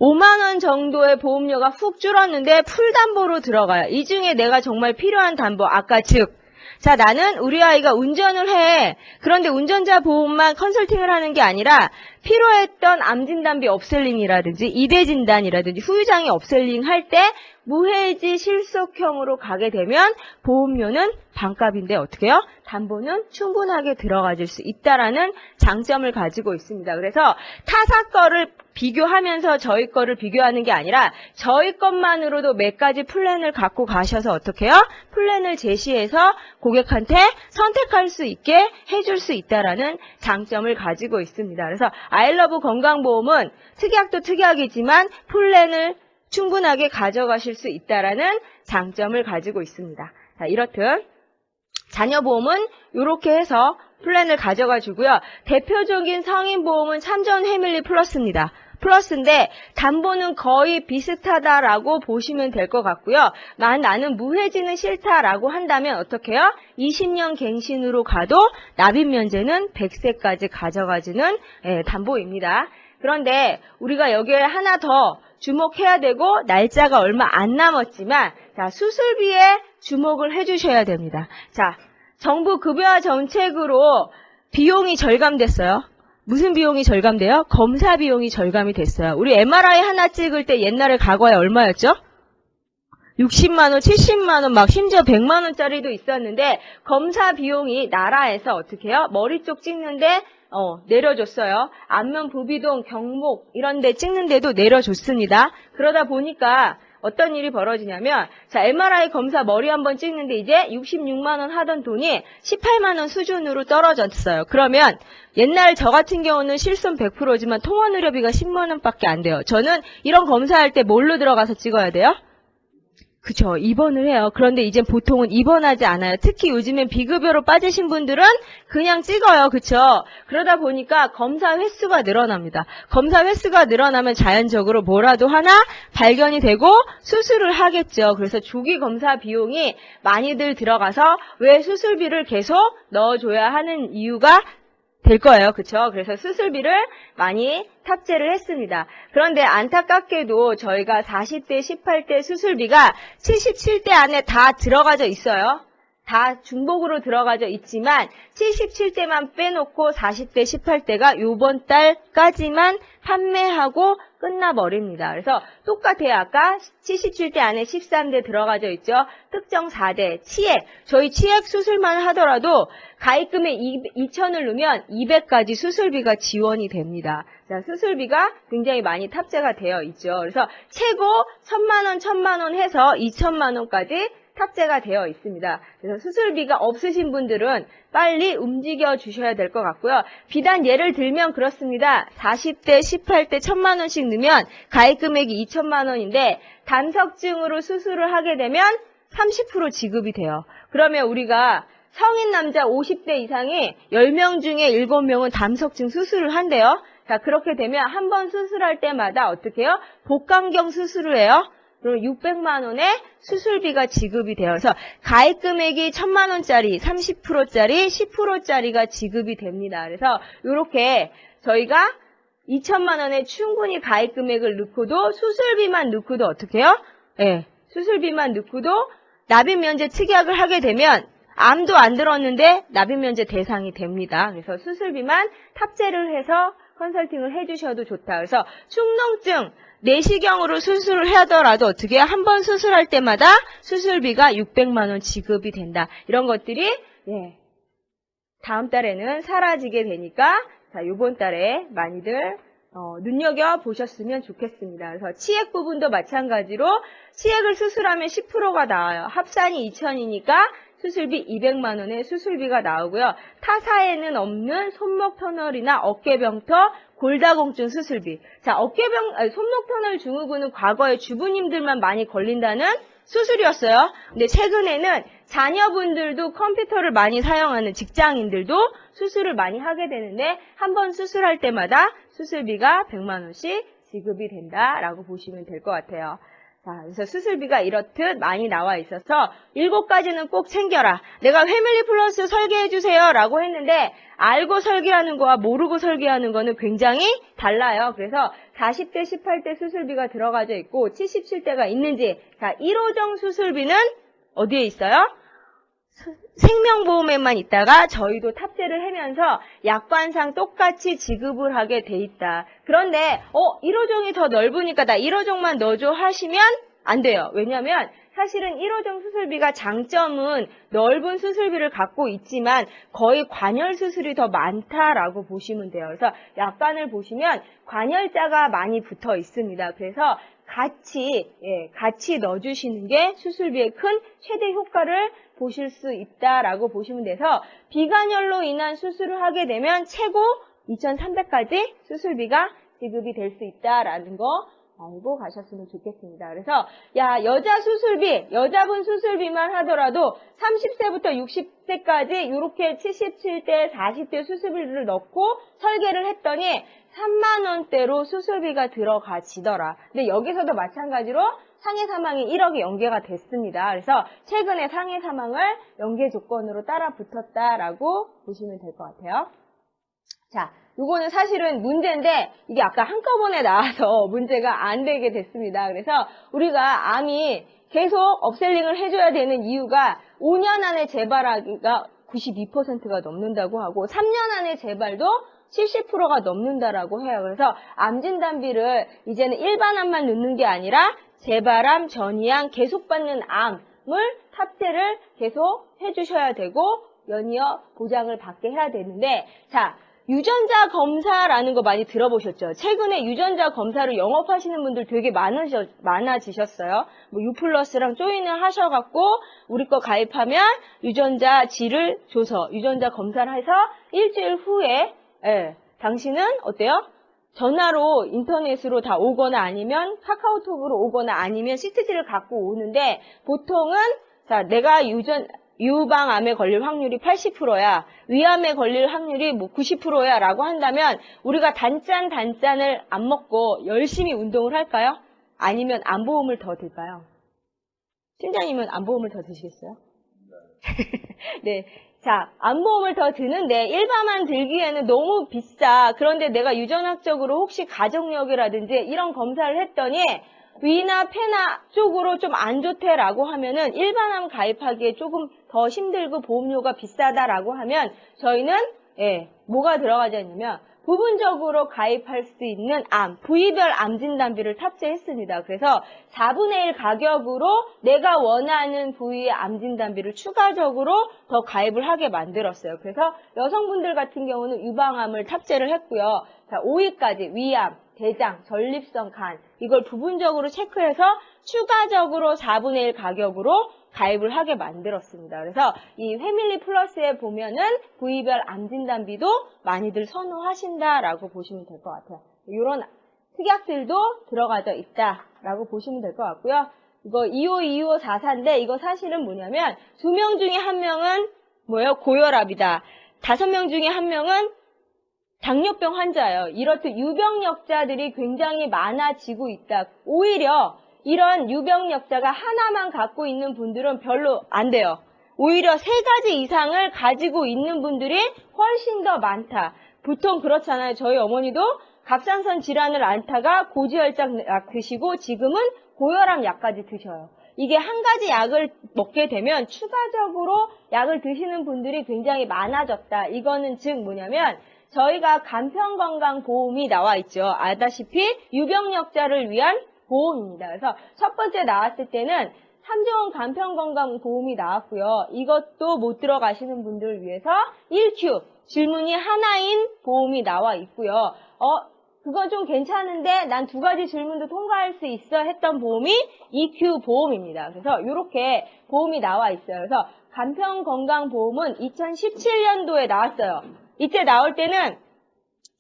A: 5만 원 정도의 보험료가 훅 줄었는데 풀담보로 들어가요. 이 중에 내가 정말 필요한 담보, 아까 즉 자, 나는 우리 아이가 운전을 해. 그런데 운전자 보험만 컨설팅을 하는 게 아니라 필요했던 암진단비 업셀링이라든지 이대진단이라든지 후유장애 업셀링 할 때 무해지 실속형으로 가게 되면 보험료는 반값인데 어떻게 해요? 담보는 충분하게 들어가질 수 있다라는 장점을 가지고 있습니다. 그래서 타사 거를 비교하면서 저희 거를 비교하는 게 아니라 저희 것만으로도 몇 가지 플랜을 갖고 가셔서 어떻게 해요? 플랜을 제시해서 고객한테 선택할 수 있게 해줄 수 있다라는 장점을 가지고 있습니다. 그래서 아이러브 건강보험은 특약도 특약이지만 플랜을 충분하게 가져가실 수 있다라는 장점을 가지고 있습니다. 자, 이렇듯 자녀보험은 이렇게 해서 플랜을 가져가 주고요. 대표적인 성인보험은 참전 패밀리 플러스입니다. 플러스인데 담보는 거의 비슷하다라고 보시면 될 것 같고요. 나는 무해지는 싫다라고 한다면 어떻게 해요? 20년 갱신으로 가도 납입 면제는 100세까지 가져가주는 담보입니다. 그런데 우리가 여기에 하나 더 주목해야 되고 날짜가 얼마 안 남았지만 자, 수술비에 주목을 해주셔야 됩니다. 자, 정부 급여화 정책으로 비용이 절감됐어요. 무슨 비용이 절감돼요? 검사 비용이 절감이 됐어요. 우리 MRI 하나 찍을 때 옛날에 과거에 얼마였죠? 60만 원, 70만 원, 막 심지어 100만 원짜리도 있었는데 검사 비용이 나라에서 어떻게 해요? 머리 쪽 찍는데 내려줬어요. 안면 부비동, 경목 이런 데 찍는데도 내려줬습니다. 그러다 보니까 어떤 일이 벌어지냐면 자, MRI 검사 머리 한번 찍는데 이제 66만 원 하던 돈이 18만 원 수준으로 떨어졌어요. 그러면 옛날 저 같은 경우는 실손 100%지만 통원 의료비가 10만 원밖에 안 돼요. 저는 이런 검사할 때 뭘로 들어가서 찍어야 돼요? 그쵸, 입원을 해요. 그런데 이제 보통은 입원하지 않아요. 특히 요즘엔 비급여로 빠지신 분들은 그냥 찍어요. 그쵸? 그러다 보니까 검사 횟수가 늘어납니다. 검사 횟수가 늘어나면 자연적으로 뭐라도 하나 발견이 되고 수술을 하겠죠. 그래서 조기 검사 비용이 많이들 들어가서 왜 수술비를 계속 넣어줘야 하는 이유가 될 거예요. 그쵸? 그래서 수술비를 많이 탑재를 했습니다. 그런데 안타깝게도 저희가 40대, 18대 수술비가 77대 안에 다 들어가져 있어요. 다 중복으로 들어가져 있지만 77대만 빼놓고 40대, 18대가 요번 달까지만 판매하고 끝나버립니다. 그래서 똑같아요. 아까 77대 안에 13대 들어가져 있죠. 특정 4대, 치액. 저희 치액 수술만 하더라도 가입금액 2,000을 넣으면 200까지 수술비가 지원이 됩니다. 자, 수술비가 굉장히 많이 탑재가 되어 있죠. 그래서 최고 1,000만 원 해서 2,000만 원까지 탑재가 되어 있습니다. 그래서 수술비가 없으신 분들은 빨리 움직여 주셔야 될 것 같고요. 비단 예를 들면 그렇습니다. 40대, 18대 1,000만 원씩 넣으면 가입 금액이 2,000만 원인데 담석증으로 수술을 하게 되면 30% 지급이 돼요. 그러면 우리가 성인 남자 50대 이상이 10명 중에 7명은 담석증 수술을 한대요. 자, 그렇게 되면 한 번 수술할 때마다 어떻게 해요? 복강경 수술을 해요. 그럼 600만 원의 수술비가 지급이 되어서 가입 금액이 1,000만 원짜리, 30%짜리, 10%짜리가 지급이 됩니다. 그래서 이렇게 저희가 2,000만 원에 충분히 가입 금액을 넣고도 수술비만 넣고도 어떻게 해요? 네, 수술비만 넣고도 납입 면제 특약을 하게 되면 암도 안 들었는데 납입 면제 대상이 됩니다. 그래서 수술비만 탑재를 해서 컨설팅을 해주셔도 좋다. 그래서 축농증 내시경으로 수술을 하더라도 어떻게 한 번 수술할 때마다 수술비가 600만 원 지급이 된다. 이런 것들이 다음 달에는 사라지게 되니까 자, 요번 달에 많이들 눈여겨 보셨으면 좋겠습니다. 그래서 치액 부분도 마찬가지로 치액을 수술하면 10%가 나와요. 합산이 2,000이니까 수술비 200만 원의 수술비가 나오고요. 타사에는 없는 손목 터널이나 어깨병터, 골다공증 수술비. 자, 손목 터널 증후군은 과거에 주부님들만 많이 걸린다는 수술이었어요. 근데 최근에는 자녀분들도 컴퓨터를 많이 사용하는 직장인들도 수술을 많이 하게 되는데 한 번 수술할 때마다 수술비가 100만 원씩 지급이 된다라고 보시면 될 것 같아요. 자, 그래서 수술비가 이렇듯 많이 나와 있어서 7가지는 꼭 챙겨라. 내가 패밀리 플러스 설계해주세요 라고 했는데 알고 설계하는 거와 모르고 설계하는 거는 굉장히 달라요. 그래서 40대, 18대 수술비가 들어가져 있고 77대가 있는지, 자, 1호정 수술비는 어디에 있어요? 생명보험에만 있다가 저희도 탑재를 하면서 약관상 똑같이 지급을 하게 돼 있다. 그런데 1호정이 더 넓으니까 나 1호정만 넣어줘 하시면 안 돼요. 왜냐하면 사실은 1호정 수술비가 장점은 넓은 수술비를 갖고 있지만 거의 관열 수술이 더 많다라고 보시면 돼요. 그래서 약관을 보시면 관열자가 많이 붙어 있습니다. 그래서 같이 넣어주시는 게 수술비의 큰 최대 효과를 보실 수 있다라고 보시면 돼서 비관열로 인한 수술을 하게 되면 최고 2,300까지 수술비가 지급이 될 수 있다라는 거 알고 가셨으면 좋겠습니다. 그래서 여자 수술비, 여자분 수술비만 하더라도 30세부터 60세까지 이렇게 77대, 40대 수술비를 넣고 설계를 했더니 3만 원대로 수술비가 들어가지더라. 근데 여기서도 마찬가지로 상해 사망이 1억이 연계가 됐습니다. 그래서 최근에 상해 사망을 연계 조건으로 따라 붙었다라고 보시면 될 것 같아요. 자, 요거는 사실은 문제인데 이게 아까 한꺼번에 나와서 문제가 안 되게 됐습니다. 그래서 우리가 암이 계속 업셀링을 해줘야 되는 이유가 5년 안에 재발하기가 92%가 넘는다고 하고 3년 안에 재발도 70%가 넘는다라고 해요. 그래서 암 진단비를 이제는 일반 암만 넣는 게 아니라 재발암, 전이암, 계속 받는 암을 탑재를 계속 해주셔야 되고 연이어 보장을 받게 해야 되는데, 자, 유전자 검사라는 거 많이 들어보셨죠? 최근에 유전자 검사를 영업하시는 분들 되게 많아지셨어요. 뭐 U+랑 조인을 하셔갖고 우리 거 가입하면 유전자 질을 줘서 유전자 검사를 해서 일주일 후에 당신은 어때요? 전화로 인터넷으로 다 오거나 아니면 카카오톡으로 오거나 아니면 시트지를 갖고 오는데 보통은 자, 내가 유방암에 걸릴 확률이 80%야. 위암에 걸릴 확률이 90%야 라고 한다면 우리가 단짠을 안 먹고 열심히 운동을 할까요? 아니면 암보험을 더 들까요? 팀장님은 암보험을 더 드시겠어요? 네. 자, 암보험을 더 드는데 일반만 들기에는 너무 비싸. 그런데 내가 유전학적으로 혹시 가족력이라든지 이런 검사를 했더니 위나 폐나 쪽으로 좀 안 좋대라고 하면은 일반암 가입하기에 조금 더 힘들고 보험료가 비싸다라고 하면 저희는 뭐가 들어가지 않냐면 부분적으로 가입할 수 있는 암, 부위별 암 진단비를 탑재했습니다. 그래서 4분의 1 가격으로 내가 원하는 부위의 암 진단비를 추가적으로 더 가입을 하게 만들었어요. 그래서 여성분들 같은 경우는 유방암을 탑재를 했고요. 자, 5위까지 위암, 대장, 전립선, 간 이걸 부분적으로 체크해서 추가적으로 4분의 1 가격으로 가입을 하게 만들었습니다. 그래서 이 패밀리 플러스에 보면은 부위별 암 진단비도 많이들 선호하신다라고 보시면 될 것 같아요. 이런 특약들도 들어가져 있다라고 보시면 될 것 같고요. 이거 254544인데 이거 사실은 뭐냐면 2명 중에 1명은 뭐예요? 고혈압이다. 5명 중에 1명은 당뇨병 환자예요. 이렇듯 유병력자들이 굉장히 많아지고 있다. 오히려 이런 유병력자가 하나만 갖고 있는 분들은 별로 안 돼요. 오히려 3가지 이상을 가지고 있는 분들이 훨씬 더 많다. 보통 그렇잖아요. 저희 어머니도 갑상선 질환을 앓다가 고지혈증 약 드시고 지금은 고혈압 약까지 드셔요. 이게 한 가지 약을 먹게 되면 추가적으로 약을 드시는 분들이 굉장히 많아졌다. 이거는 즉 뭐냐면 저희가 간편건강보험이 나와 있죠. 아다시피 유병력자를 위한 보험입니다. 그래서 첫 번째 나왔을 때는 3종 간편건강보험이 나왔고요. 이것도 못 들어가시는 분들을 위해서 1Q 질문이 하나인 보험이 나와 있고요. 그건 좀 괜찮은데 난 2가지 질문도 통과할 수 있어 했던 보험이 EQ 보험입니다. 그래서 이렇게 보험이 나와 있어요. 그래서 간편건강보험은 2017년도에 나왔어요. 이때 나올 때는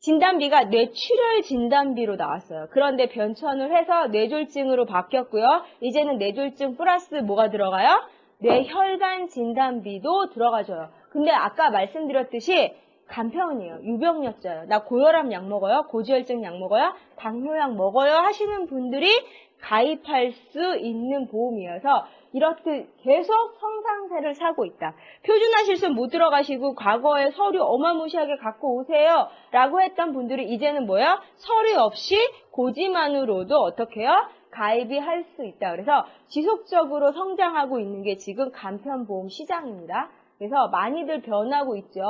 A: 진단비가 뇌출혈 진단비로 나왔어요. 그런데 변천을 해서 뇌졸중으로 바뀌었고요. 이제는 뇌졸중 플러스 뭐가 들어가요? 뇌혈관 진단비도 들어가줘요. 근데 아까 말씀드렸듯이 간편이에요. 유병력자예요. 나 고혈압 약 먹어요? 고지혈증 약 먹어요? 당뇨약 먹어요? 하시는 분들이 가입할 수 있는 보험이어서 이렇게 계속 성장세를 사고 있다. 표준화실손 못 들어가시고 과거에 서류 어마무시하게 갖고 오세요 라고 했던 분들이 이제는 뭐예요? 서류 없이 고지만으로도 어떻게 해요? 가입이 할 수 있다. 그래서 지속적으로 성장하고 있는 게 지금 간편보험 시장입니다. 그래서 많이들 변하고 있죠.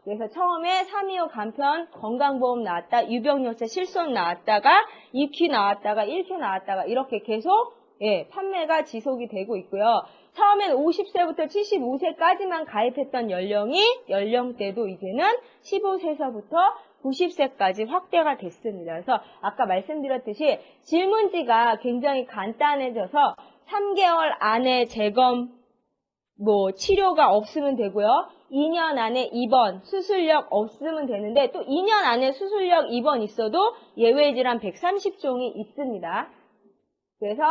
A: 그래서 처음에 325 간편 건강보험 나왔다, 유병력자 실손 나왔다가 2큐 나왔다가 1큐 나왔다가 이렇게 계속 판매가 지속이 되고 있고요. 처음엔 50세부터 75세까지만 가입했던 연령대도 이제는 15세서부터 90세까지 확대가 됐습니다. 그래서 아까 말씀드렸듯이 질문지가 굉장히 간단해져서 3개월 안에 재검, 치료가 없으면 되고요. 2년 안에 입원, 수술력 없으면 되는데 또 2년 안에 수술력 입원 있어도 예외질환 130종이 있습니다. 그래서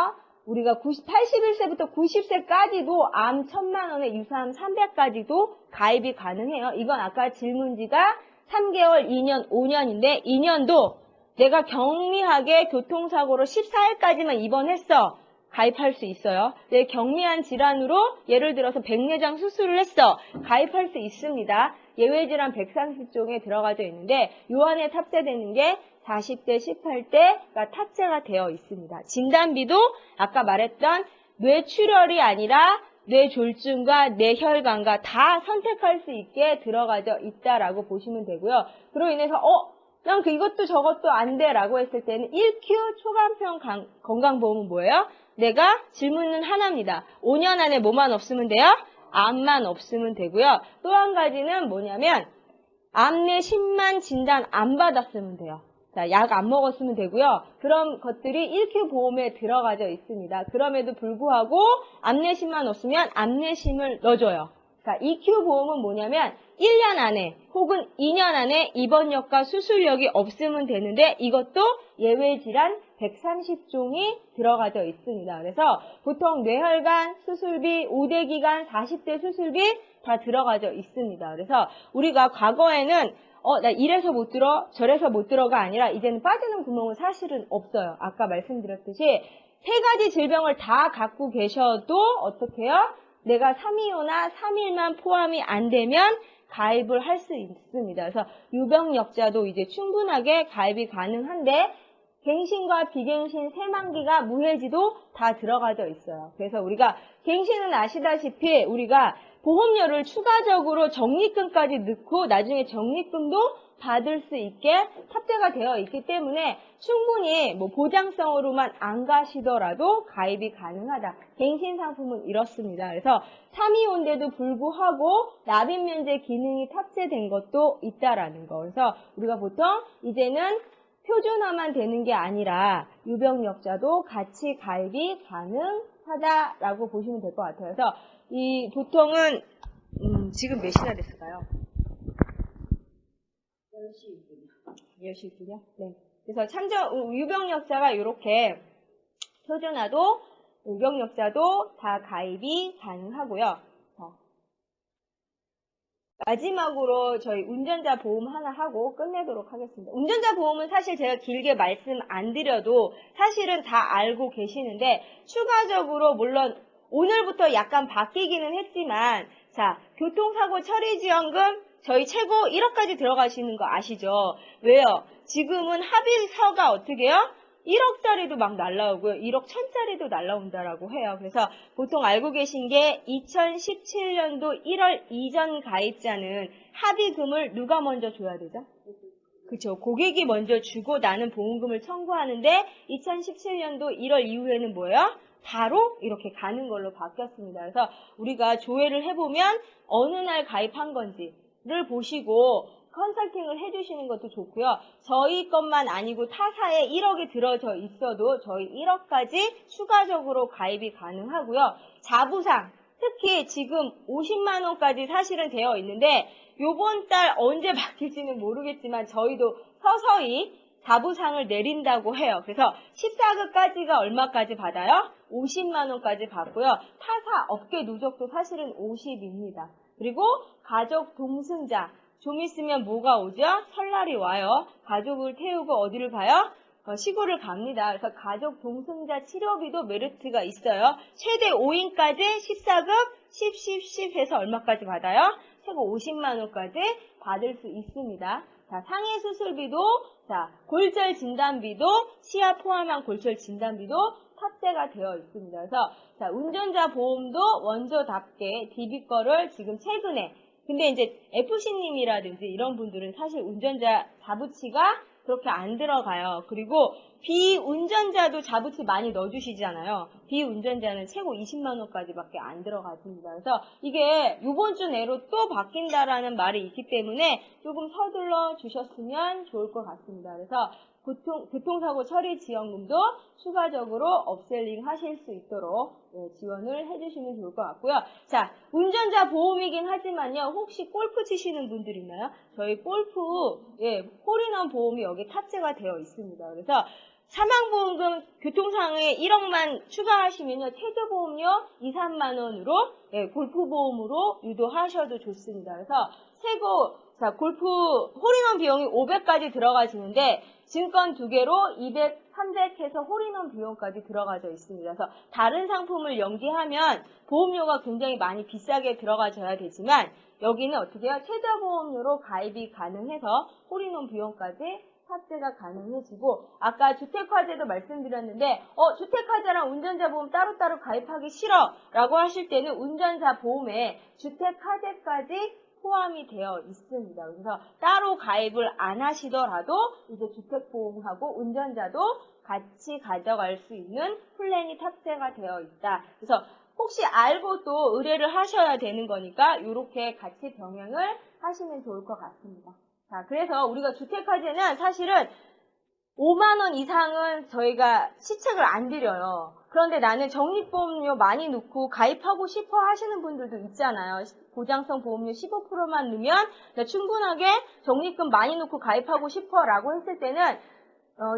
A: 우리가 81세부터 90세까지도 암 1000만 원에 유사암 300까지도 가입이 가능해요. 이건 아까 질문지가 3개월, 2년, 5년인데 2년도 내가 경미하게 교통사고로 14일까지만 입원했어. 가입할 수 있어요. 내 경미한 질환으로 예를 들어서 백내장 수술을 했어. 가입할 수 있습니다. 예외질환 130종에 들어가져 있는데 요 안에 탑재되는 게 40대, 18대가 탑재가 되어 있습니다. 진단비도 아까 말했던 뇌출혈이 아니라 뇌졸중과 뇌혈관과 다 선택할 수 있게 들어가져 있다라고 보시면 되고요. 그로 인해서 난 이것도 저것도 안 돼 라고 했을 때는 1큐 초간편 건강보험은 뭐예요? 내가 질문은 하나입니다. 5년 안에 뭐만 없으면 돼요? 암만 없으면 되고요. 또 한 가지는 뭐냐면 암내심만 진단 안 받았으면 돼요. 자, 약 안 먹었으면 되고요. 그런 것들이 1큐 보험에 들어가져 있습니다. 그럼에도 불구하고 암내심만 없으면 암내심을 넣어줘요. 자, 2큐 보험은 뭐냐면 1년 안에 혹은 2년 안에 입원력과 수술력이 없으면 되는데 이것도 예외질환 130종이 들어가져 있습니다. 그래서 보통 뇌혈관 수술비, 5대 기간, 40대 수술비 다 들어가져 있습니다. 그래서 우리가 과거에는 나 이래서 못 들어, 저래서 못 들어가 아니라 이제는 빠지는 구멍은 사실은 없어요. 아까 말씀드렸듯이 세 가지 질병을 다 갖고 계셔도 어떻게 해요? 내가 325나 3일만 포함이 안 되면 가입을 할 수 있습니다. 그래서 유병력자도 이제 충분하게 가입이 가능한데 갱신과 비갱신 새만기가 무해지도 다 들어가져 있어요. 그래서 우리가 갱신은 아시다시피 우리가 보험료를 추가적으로 적립금까지 넣고 나중에 적립금도 받을 수 있게 탑재가 되어 있기 때문에 충분히 보장성으로만 안 가시더라도 가입이 가능하다. 갱신 상품은 이렇습니다. 그래서 325인데도 불구하고 납입 면제 기능이 탑재된 것도 있다라는 거. 그래서 우리가 보통 이제는 표준화만 되는 게 아니라 유병력자도 같이 가입이 가능하다라고 보시면 될 것 같아요. 그래서 이 보통은 지금 몇 시나 됐을까요? 10시 있군요. 네. 그래서 유병력자가 이렇게 표준화도 유병력자도 다 가입이 가능하고요. 마지막으로 저희 운전자 보험 하나 하고 끝내도록 하겠습니다. 운전자 보험은 사실 제가 길게 말씀 안 드려도 사실은 다 알고 계시는데 추가적으로 물론 오늘부터 약간 바뀌기는 했지만 자, 교통사고 처리지원금 저희 최고 1억까지 들어가시는 거 아시죠? 왜요? 지금은 합의서가 어떻게 해요? 1억짜리도 막 날라오고요. 1억 1000짜리도 날라온다라고 해요. 그래서 보통 알고 계신 게 2017년도 1월 이전 가입자는 합의금을 누가 먼저 줘야 되죠? 그렇죠. 고객이 먼저 주고 나는 보험금을 청구하는데 2017년도 1월 이후에는 뭐예요? 바로 이렇게 가는 걸로 바뀌었습니다. 그래서 우리가 조회를 해보면 어느 날 가입한 건지를 보시고 컨설팅을 해주시는 것도 좋고요. 저희 것만 아니고 타사에 1억이 들어져 있어도 저희 1억까지 추가적으로 가입이 가능하고요. 자부상, 특히 지금 50만 원까지 사실은 되어 있는데 요번 달 언제 바뀔지는 모르겠지만 저희도 서서히 자부상을 내린다고 해요. 그래서 14급까지가 얼마까지 받아요? 50만 원까지 받고요. 타사 업계 누적도 사실은 50입니다. 그리고 가족 동승자 좀 있으면 뭐가 오죠? 설날이 와요. 가족을 태우고 어디를 가요? 시골을 갑니다. 그래서 가족 동승자 치료비도 메리트가 있어요. 최대 5인까지 14급 10 해서 얼마까지 받아요? 최고 50만 원까지 받을 수 있습니다. 자, 상해 수술비도, 자, 골절 진단비도, 치아 포함한 골절 진단비도 탑재가 되어 있습니다. 그래서, 자, 운전자 보험도 원조답게 DB 거를 지금 최근에, 근데 이제 FC님이라든지 이런 분들은 사실 운전자 자부치가 그렇게 안 들어가요. 그리고 비운전자도 자부치 많이 넣어주시잖아요. 비운전자는 최고 20만 원까지밖에 안 들어가십니다. 그래서 이게 이번 주 내로 또 바뀐다라는 말이 있기 때문에 조금 서둘러 주셨으면 좋을 것 같습니다. 그래서 교통사고 처리 지원금도 추가적으로 업셀링 하실 수 있도록 지원을 해주시면 좋을 것 같고요. 자, 운전자 보험이긴 하지만요. 혹시 골프 치시는 분들 있나요? 저희 골프 홀인원 보험이 여기 탑재가 되어 있습니다. 그래서 사망보험금 교통상해 1억만 추가하시면요. 최저보험료 2, 3만 원으로 골프보험으로 유도하셔도 좋습니다. 그래서 최고 자 골프 홀인원 비용이 500까지 들어가시는데 증권 2개로 200, 300 해서 홀인원 비용까지 들어가져 있습니다. 그래서 다른 상품을 연계하면 보험료가 굉장히 많이 비싸게 들어가져야 되지만 여기는 어떻게 해요? 최저보험료로 가입이 가능해서 홀인원 비용까지 탑재가 가능해지고 아까 주택화재도 말씀드렸는데 주택화재랑 운전자 보험 따로따로 가입하기 싫어 라고 하실 때는 운전자 보험에 주택화재까지 포함이 되어 있습니다. 그래서 따로 가입을 안 하시더라도 이제 주택보험하고 운전자도 같이 가져갈 수 있는 플랜이 탑재가 되어 있다. 그래서 혹시 알고 또 의뢰를 하셔야 되는 거니까 이렇게 같이 병행을 하시면 좋을 것 같습니다. 자, 그래서 우리가 주택화재는 사실은 5만 원 이상은 저희가 시책을 안 드려요. 그런데 나는 적립보험료 많이 넣고 가입하고 싶어 하시는 분들도 있잖아요. 보장성 보험료 15%만 넣으면 충분하게 적립금 많이 넣고 가입하고 싶어 라고 했을 때는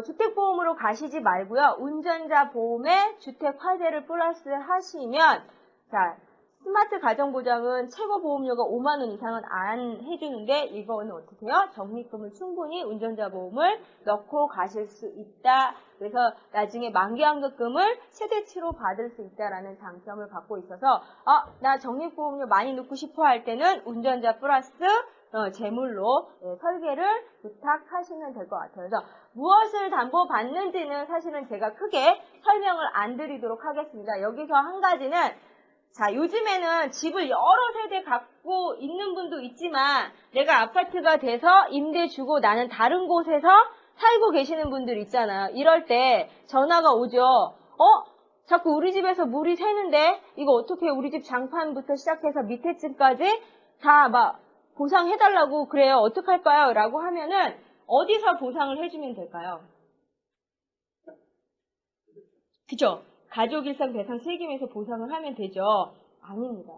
A: 주택보험으로 가시지 말고요. 운전자 보험에 주택화재를 플러스 하시면 자 스마트 가정보장은 최고 보험료가 5만 원 이상은 안 해주는데 이거는 어떻게 해요? 적립금을 충분히 운전자 보험을 넣고 가실 수 있다. 그래서 나중에 만기환급금을 최대치로 받을 수 있다라는 장점을 갖고 있어서 나 적립보험료 많이 넣고 싶어 할 때는 운전자 플러스 재물로 설계를 부탁하시면 될 것 같아요. 그래서 무엇을 담보받는지는 사실은 제가 크게 설명을 안 드리도록 하겠습니다. 여기서 한 가지는 자, 요즘에는 집을 여러 세대 갖고 있는 분도 있지만 내가 아파트가 돼서 임대 주고 나는 다른 곳에서 살고 계시는 분들 있잖아요. 이럴 때 전화가 오죠. 자꾸 우리 집에서 물이 새는데 이거 어떻게 우리 집 장판부터 시작해서 밑에 층까지 다 막 보상해달라고 그래요. 어떡할까요? 라고 하면은 어디서 보상을 해주면 될까요? 그죠? 가족일상 배상 책임에서 보상을 하면 되죠? 아닙니다.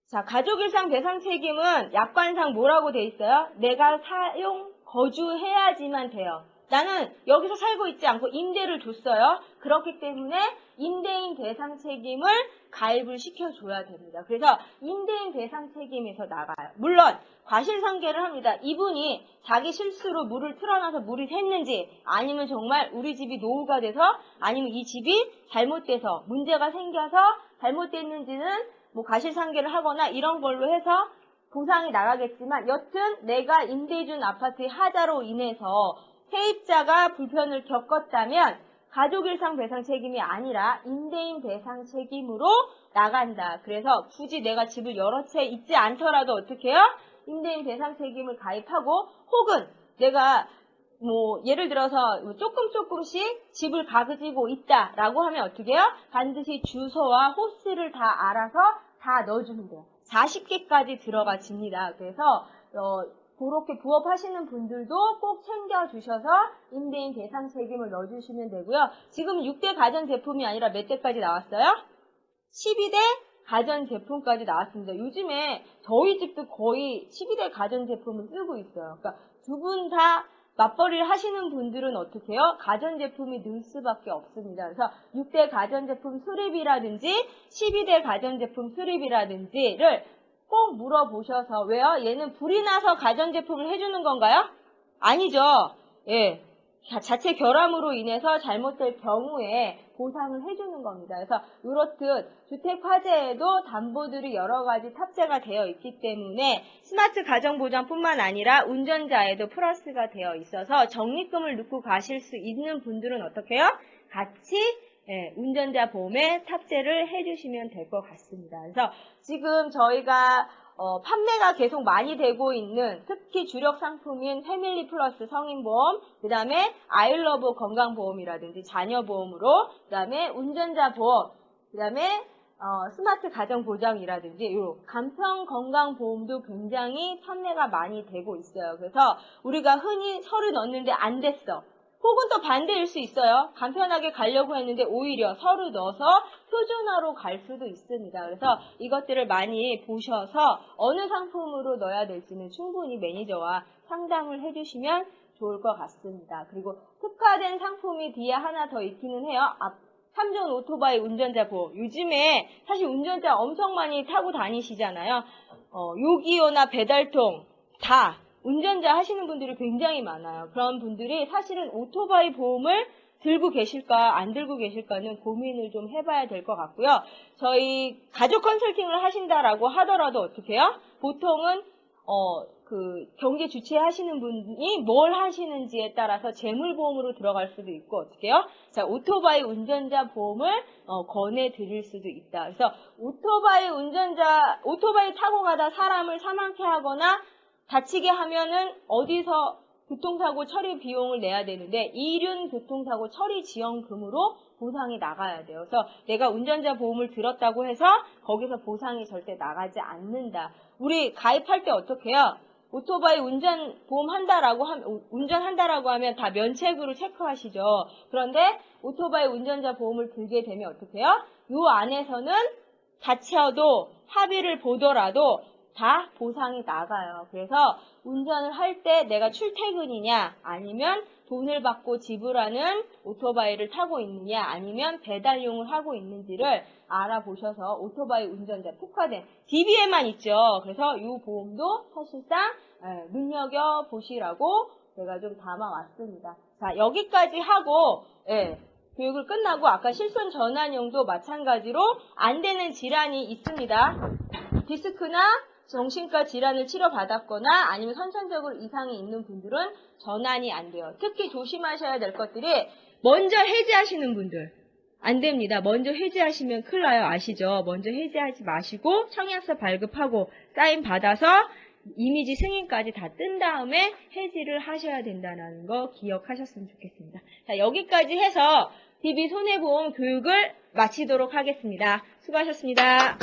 A: 자, 가족일상 배상 책임은 약관상 뭐라고 돼 있어요? 내가 사용, 거주해야지만 돼요. 나는 여기서 살고 있지 않고 임대를 줬어요. 그렇기 때문에 임대인 배상 책임을 가입을 시켜줘야 됩니다. 그래서 임대인 배상 책임에서 나가요. 물론 과실상계를 합니다. 이분이 자기 실수로 물을 틀어놔서 물이 샜는지 아니면 정말 우리 집이 노후가 돼서 아니면 이 집이 잘못돼서 문제가 생겨서 잘못됐는지는 뭐 과실상계를 하거나 이런 걸로 해서 보상이 나가겠지만 여튼 내가 임대해준 아파트의 하자로 인해서 세입자가 불편을 겪었다면 가족일상 배상 책임이 아니라 임대인 배상 책임으로 나간다. 그래서 굳이 내가 집을 여러 채 있지 않더라도 어떻게 해요? 임대인 배상 책임을 가입하고 혹은 내가 뭐 예를 들어서 조금씩 집을 가지고 있다라고 하면 어떻게 해요? 반드시 주소와 호스를 다 알아서 다 넣어주면 돼요. 40개까지 들어가집니다. 그래서 그렇게 부업하시는 분들도 꼭 챙겨주셔서 임대인 배상 책임을 넣어주시면 되고요. 지금 6대 가전제품이 아니라 몇 대까지 나왔어요? 12대 가전제품까지 나왔습니다. 요즘에 저희 집도 거의 12대 가전제품을 쓰고 있어요. 그러니까 두 분 다 맞벌이를 하시는 분들은 어떻게 해요? 가전제품이 늘 수밖에 없습니다. 그래서 6대 가전제품 수립이라든지 12대 가전제품 수립이라든지를 꼭 물어보셔서, 왜요? 얘는 불이 나서 가전제품을 해주는 건가요? 아니죠. 예. 자체 결함으로 인해서 잘못될 경우에 보상을 해주는 겁니다. 그래서 이렇듯 주택 화재에도 담보들이 여러 가지 탑재가 되어 있기 때문에 스마트 가정보장뿐만 아니라 운전자에도 플러스가 되어 있어서 적립금을 넣고 가실 수 있는 분들은 어떻게 해요? 같이 운전자 보험에 탑재를 해주시면 될 것 같습니다. 그래서 지금 저희가 판매가 계속 많이 되고 있는 특히 주력 상품인 패밀리 플러스 성인보험, 그 다음에 아이러브 건강보험이라든지 자녀보험으로, 그 다음에 운전자 보험, 그 다음에 스마트 가정보장이라든지 이 간편건강보험도 굉장히 판매가 많이 되고 있어요. 그래서 우리가 흔히 서류 넣었는데 안 됐어. 혹은 또 반대일 수 있어요. 간편하게 가려고 했는데 오히려 서류 넣어서 표준화로 갈 수도 있습니다. 그래서 이것들을 많이 보셔서 어느 상품으로 넣어야 될지는 충분히 매니저와 상담을 해주시면 좋을 것 같습니다. 그리고 특화된 상품이 뒤에 하나 더 있기는 해요. 3종 오토바이 운전자 보험. 요즘에 사실 운전자 엄청 많이 타고 다니시잖아요. 요기요나 배달통 다 운전자 하시는 분들이 굉장히 많아요. 그런 분들이 사실은 오토바이 보험을 들고 계실까 안 들고 계실까는 고민을 좀 해봐야 될 것 같고요. 저희 가족 컨설팅을 하신다라고 하더라도 어떻게 해요? 보통은 경제 주최하시는 분이 뭘 하시는지에 따라서 재물보험으로 들어갈 수도 있고 어떻게 해요? 자, 오토바이 운전자 보험을 권해드릴 수도 있다. 그래서 오토바이 타고 가다 사람을 사망케 하거나 다치게 하면은 어디서 교통사고 처리 비용을 내야 되는데 이륜 교통사고 처리 지원금으로 보상이 나가야 돼요. 그래서 내가 운전자 보험을 들었다고 해서 거기서 보상이 절대 나가지 않는다. 우리 가입할 때 어떻게 해요? 오토바이 운전한다라고 하면 다 면책으로 체크하시죠. 그런데 오토바이 운전자 보험을 들게 되면 어떻게 해요? 요 안에서는 다쳐도 합의를 보더라도 다 보상이 나가요. 그래서 운전을 할 때 내가 출퇴근이냐 아니면 돈을 받고 지불하는 오토바이를 타고 있느냐 아니면 배달용을 하고 있는지를 알아보셔서 오토바이 운전자 특화된 DB에만 있죠. 그래서 이 보험도 사실상 눈여겨보시라고 제가 좀 담아왔습니다. 자, 여기까지 하고 교육을 끝나고 아까 실손 전환용도 마찬가지로 안 되는 질환이 있습니다. 디스크나 정신과 질환을 치료받았거나 아니면 선천적으로 이상이 있는 분들은 전환이 안 돼요. 특히 조심하셔야 될 것들이 먼저 해지하시는 분들 안 됩니다. 먼저 해지하시면 큰일 나요. 아시죠? 먼저 해지하지 마시고 청약서 발급하고 사인 받아서 이미지 승인까지 다 뜬 다음에 해지를 하셔야 된다는 거 기억하셨으면 좋겠습니다. 자, 여기까지 해서 DB 손해보험 교육을 마치도록 하겠습니다. 수고하셨습니다.